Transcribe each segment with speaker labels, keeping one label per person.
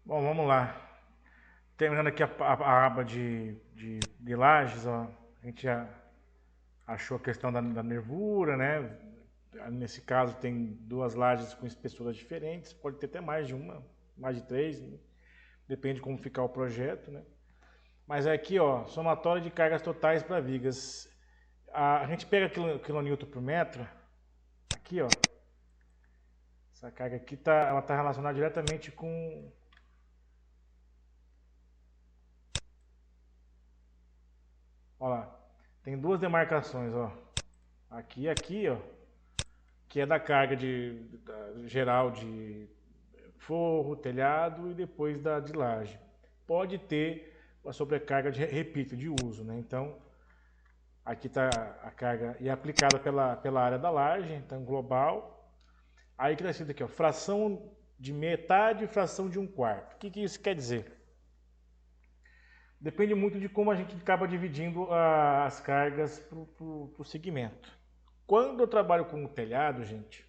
Speaker 1: Bom, vamos lá. Terminando aqui a aba de lajes, ó. A gente já achou a questão da nervura, né? Nesse caso tem duas lajes com espessuras diferentes, pode ter até mais de uma, mais de três, né? Depende de como ficar o projeto, né? Mas aqui, ó, somatório de cargas totais para vigas. A gente pega quilonewton por metro, aqui, ó. Essa carga aqui ela tá relacionada diretamente com. Ó lá, tem duas demarcações, ó. Aqui e aqui, ó, que é da carga geral de forro, telhado e depois da de laje. Pode ter a sobrecarga repito, de uso, né? Então, aqui está a carga e é aplicada pela área da laje, então global. Aí que está escrito aqui, ó, fração de metade e fração de um quarto. O que isso quer dizer? Depende muito de como a gente acaba dividindo as cargas para o segmento. Quando eu trabalho com o telhado, gente,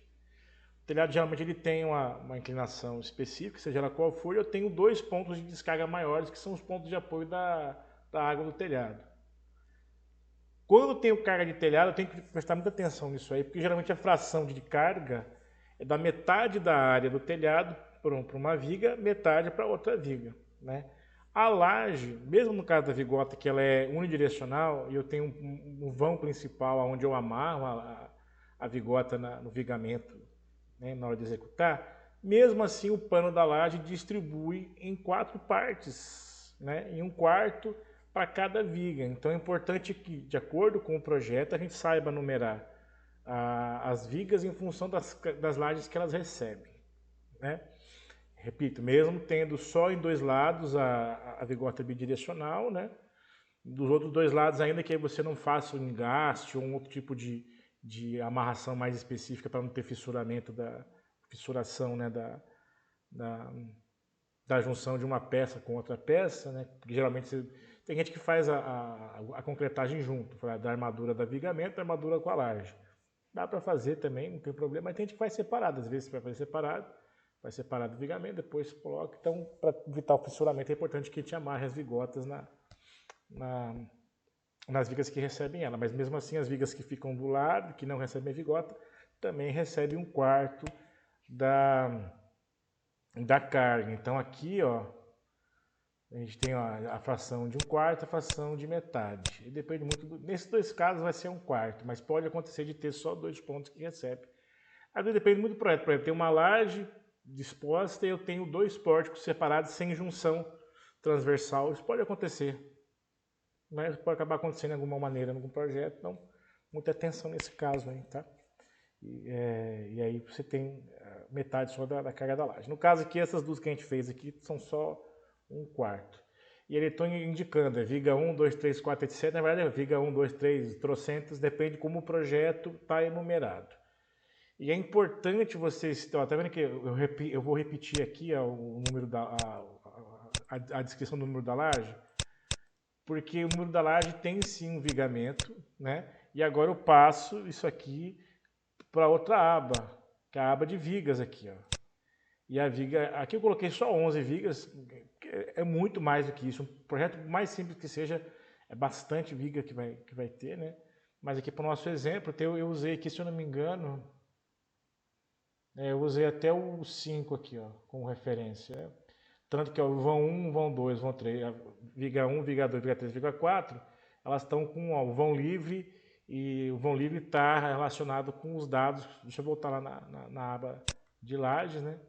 Speaker 1: o telhado geralmente ele tem uma inclinação específica, seja ela qual for, e eu tenho dois pontos de descarga maiores, que são os pontos de apoio da água do telhado. Quando eu tenho carga de telhado, eu tenho que prestar muita atenção nisso aí, porque geralmente a fração de carga é da metade da área do telhado para uma viga, metade para outra viga, né? A laje, mesmo no caso da vigota, que ela é unidirecional, e eu tenho um vão principal onde eu amarro a vigota no vigamento, né, na hora de executar, mesmo assim o pano da laje distribui em 4 partes, né, em um quarto para cada viga. Então é importante que, de acordo com o projeto, a gente saiba numerar as vigas em função das lajes que elas recebem, né? Repito, mesmo tendo só em dois lados a vigota bidirecional, né? Dos outros dois lados, ainda que aí você não faça um engaste ou um outro tipo de amarração mais específica para não ter fissuração, né? Da, da junção de uma peça com outra peça, né? Porque geralmente tem gente que faz a concretagem junto, da armadura da vigamento, da armadura com a laje. Dá para fazer também, não tem problema, mas tem gente que faz separado, às vezes vai fazer separado, vai separado o vigamento, depois coloca. Então, para evitar o fissuramento, é importante que a gente amarre as vigotas nas vigas que recebem ela. Mas mesmo assim, as vigas que ficam do lado, que não recebem a vigota, também recebem um quarto da carga. Então aqui, ó, a gente tem a fração de um quarto, a fração de metade. E depende muito. Nesses dois casos vai ser um quarto, mas pode acontecer de ter só dois pontos que recebe. Às vezes depende muito do projeto. Por exemplo, tem uma laje disposta e eu tenho dois pórticos separados sem junção transversal. Isso pode acontecer, mas pode acabar acontecendo de alguma maneira em algum projeto. Então, muita atenção nesse caso aí, tá? E aí você tem metade só da carga da laje. No caso aqui, essas duas que a gente fez aqui são só um quarto. E ele está indicando, viga 1, 2, 3, 4, etc. Na verdade, é viga 1, 2, 3, trocentos, depende de como o projeto está enumerado. E é importante vocês, ó, tá vendo que eu vou repetir aqui o número a descrição do número da laje, porque o número da laje tem sim um vigamento, né? E agora eu passo isso aqui para outra aba, que é a aba de vigas aqui, ó. E a viga, aqui eu coloquei só 11 vigas, é muito mais do que isso. Um projeto mais simples que seja, é bastante viga que vai ter, né? Mas aqui para o nosso exemplo, eu usei aqui, se eu não me engano, eu usei até o 5 aqui, ó, como referência. Né? Tanto que ó, o vão 1, vão 2, vão 3, a viga 1, viga 2, viga 3, viga 4, elas estão com ó, o vão livre, e o vão livre está relacionado com os dados. Deixa eu voltar lá na aba de lajes, né?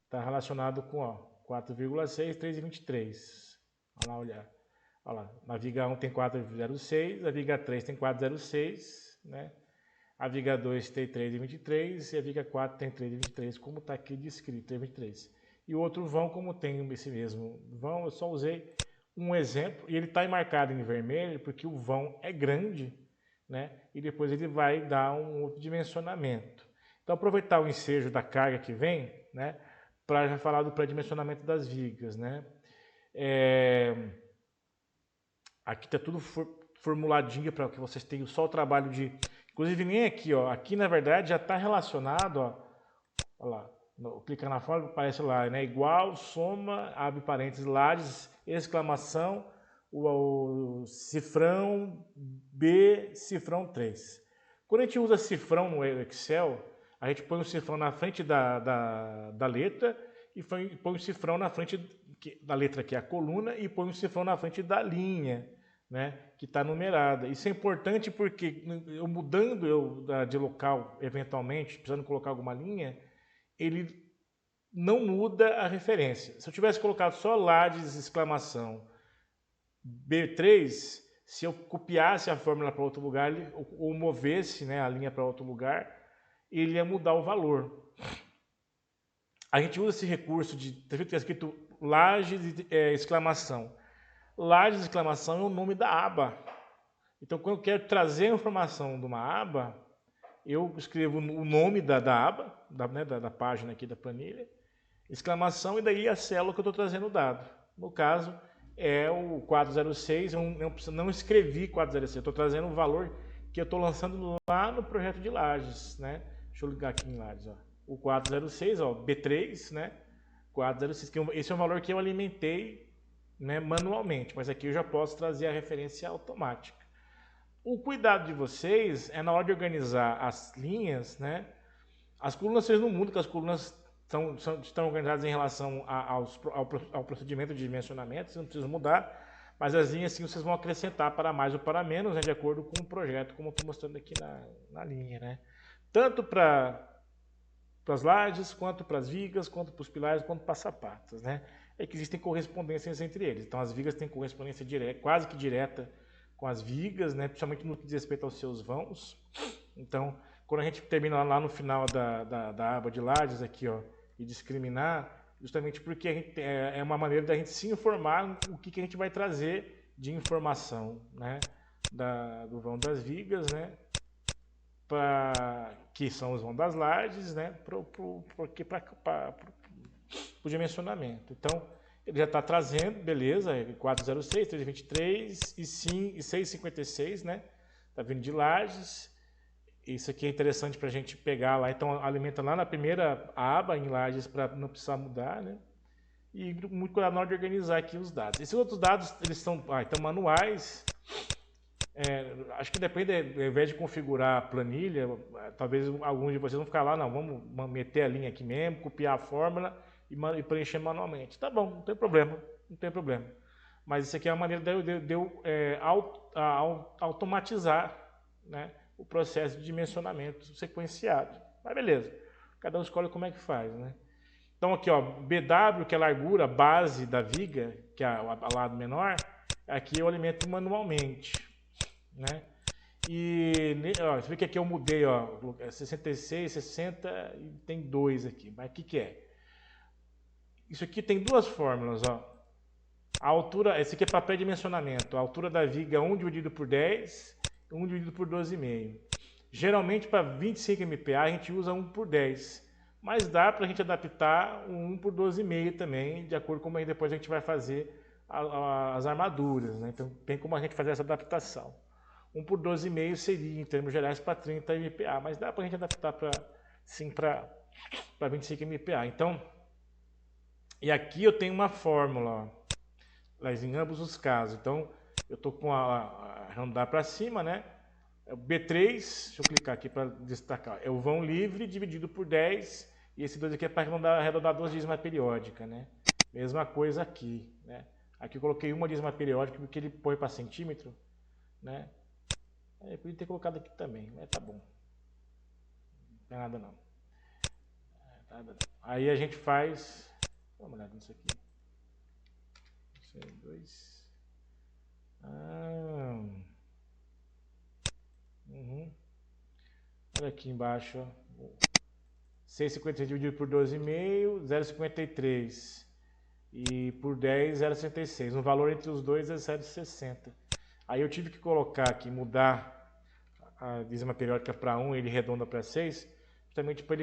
Speaker 1: Está relacionado com 4,6, 3,23. Olha lá, olhar. Olha lá, na viga 1 tem 4,06, a viga 3 tem 4,06, né? A viga 2 tem 3,23 e a viga 4 tem 3,23, como está aqui descrito, 3,23. E o outro vão, como tem esse mesmo vão, eu só usei um exemplo, e ele está marcado em vermelho porque o vão é grande, né? E depois ele vai dar um outro dimensionamento. Então, aproveitar o ensejo da carga que vem, né? Para já falar do pré-dimensionamento das vigas, né? Aqui está tudo formuladinho para que vocês tenham só o trabalho de... Inclusive nem aqui, ó. Aqui na verdade já está relacionado, ó lá, clica na fórmula, aparece lá, né? Igual, soma, abre parênteses, lajes, exclamação, o cifrão B, cifrão 3. Quando a gente usa cifrão no Excel, a gente põe o cifrão na frente da letra e põe o cifrão na frente da letra, que é a coluna, e põe o cifrão na frente da linha, né, que está numerada. Isso é importante porque eu mudando de local, eventualmente, precisando colocar alguma linha, ele não muda a referência. Se eu tivesse colocado só lajes, exclamação, B3, se eu copiasse a fórmula para outro lugar, ou movesse, né, a linha para outro lugar, ele ia mudar o valor. A gente usa esse recurso de ter escrito lajes, exclamação. Lajes, exclamação é o nome da aba. Então, quando eu quero trazer a informação de uma aba, eu escrevo o nome da aba, da página aqui da planilha, exclamação, e daí a célula que eu estou trazendo o dado. No caso, é o 406, eu não escrevi 406, eu estou trazendo o valor que eu estou lançando lá no projeto de lajes, né? Deixa eu ligar aqui em lajes, ó. O 406, ó, B3, né? 406, esse é o valor que eu alimentei, né, manualmente, mas aqui eu já posso trazer a referência automática. O cuidado de vocês é na hora de organizar as linhas, né? As colunas vocês não mudam, que as colunas estão organizadas em relação ao procedimento de dimensionamento, vocês não precisam mudar, mas as linhas sim vocês vão acrescentar para mais ou para menos, né, de acordo com o projeto, como eu estou mostrando aqui na linha, né? Tanto para as lajes, quanto para as vigas, quanto para os pilares, quanto para as sapatas, né? É que existem correspondências entre eles. Então as vigas têm correspondência direta, quase que direta com as vigas, né? Principalmente no que diz respeito aos seus vãos. Então, quando a gente termina lá no final da aba de lajes aqui, ó, e discriminar, justamente porque a gente, é uma maneira da gente se informar o que a gente vai trazer de informação, né? Do vão das vigas, né? Que são os vão das lajes, né? Para o dimensionamento. Então, ele já está trazendo, beleza, 406, 323 e 656, né? Está vindo de lajes. Isso aqui é interessante para a gente pegar lá. Então, alimenta lá na primeira aba em lajes para não precisar mudar, né? E muito cuidado na hora de organizar aqui os dados. Esses outros dados, eles são então, manuais. Acho que depende, ao invés de configurar a planilha, talvez alguns de vocês vão ficar lá, não, vamos meter a linha aqui mesmo, copiar a fórmula e preencher manualmente. Tá bom, não tem problema, não tem problema. Mas isso aqui é uma maneira de eu automatizar, né, o processo de dimensionamento sequenciado. Mas beleza, cada um escolhe como é que faz, né? Então aqui, ó, BW, que é a largura base da viga, que é o lado menor, aqui eu alimento manualmente, né? E ó, você vê que aqui eu mudei, ó, 66, 60 e tem 2 aqui. Mas o que é? Isso aqui tem duas fórmulas, ó. A altura, esse aqui é papel de dimensionamento. A altura da viga é 1 dividido por 10, 1 dividido por 12,5. Geralmente para 25 MPa a gente usa 1 por 10. Mas dá para a gente adaptar um 1 por 12,5 também, de acordo com como depois a gente vai fazer as armaduras, né? Então tem como a gente fazer essa adaptação. 1 por 12,5 seria, em termos gerais, para 30 MPa, mas dá para a gente adaptar para 25 MPa. Então, e aqui eu tenho uma fórmula, ó, em ambos os casos. Então, eu estou com arredondar para cima, né? B3, deixa eu clicar aqui para destacar, é o vão livre dividido por 10, e esse 2 aqui é para arredondar duas dízimas periódicas, né? Mesma coisa aqui, né? Aqui eu coloquei uma dízima periódica porque ele põe para centímetro, né? Eu podia ter colocado aqui também, mas tá bom. Não é nada não. Aí a gente faz. Vamos olhar nisso aqui. 2. Olha aqui embaixo. 6,53 dividido por 12,5, 0,53. E por 10, 0,66. O valor entre os dois é 0,60. Aí eu tive que colocar aqui, mudar a dízima periódica para 1, ele redonda para 6, justamente para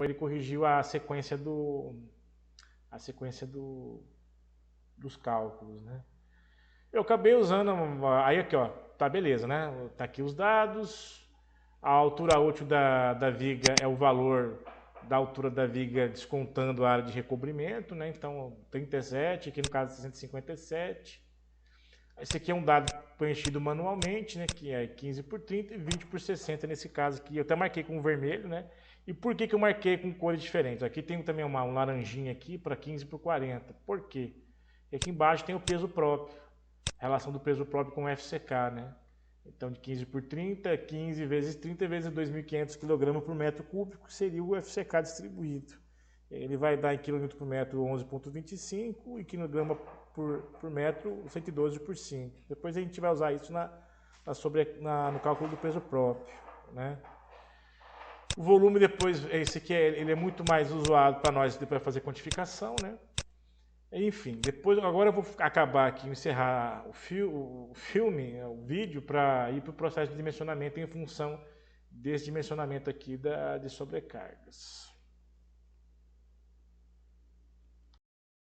Speaker 1: ele corrigir a sequência dos cálculos, né? Eu acabei usando, aí aqui, ó, tá beleza, né? Tá aqui os dados, a altura útil da viga é o valor da altura da viga descontando a área de recobrimento, né? Então 37, aqui no caso 157. Esse aqui é um dado preenchido manualmente, né? Que é 15 por 30 e 20 por 60 nesse caso aqui. Eu até marquei com vermelho, né? E por que eu marquei com cores diferentes? Aqui tem também um laranjinha aqui para 15 por 40. Por quê? E aqui embaixo tem o peso próprio. A relação do peso próprio com o FCK, né? Então de 15 por 30, 15 vezes 30 vezes 2.500 kg por metro cúbico seria o FCK distribuído. Ele vai dar em kg por metro 11,25 e kg por metro 112 por 5. Depois a gente vai usar isso no cálculo do peso próprio, né? O volume depois, esse aqui ele é muito mais usado para nós depois fazer quantificação, né? Enfim, depois agora eu vou acabar aqui, encerrar o filme, o vídeo, para ir para o processo de dimensionamento em função desse dimensionamento aqui de sobrecargas.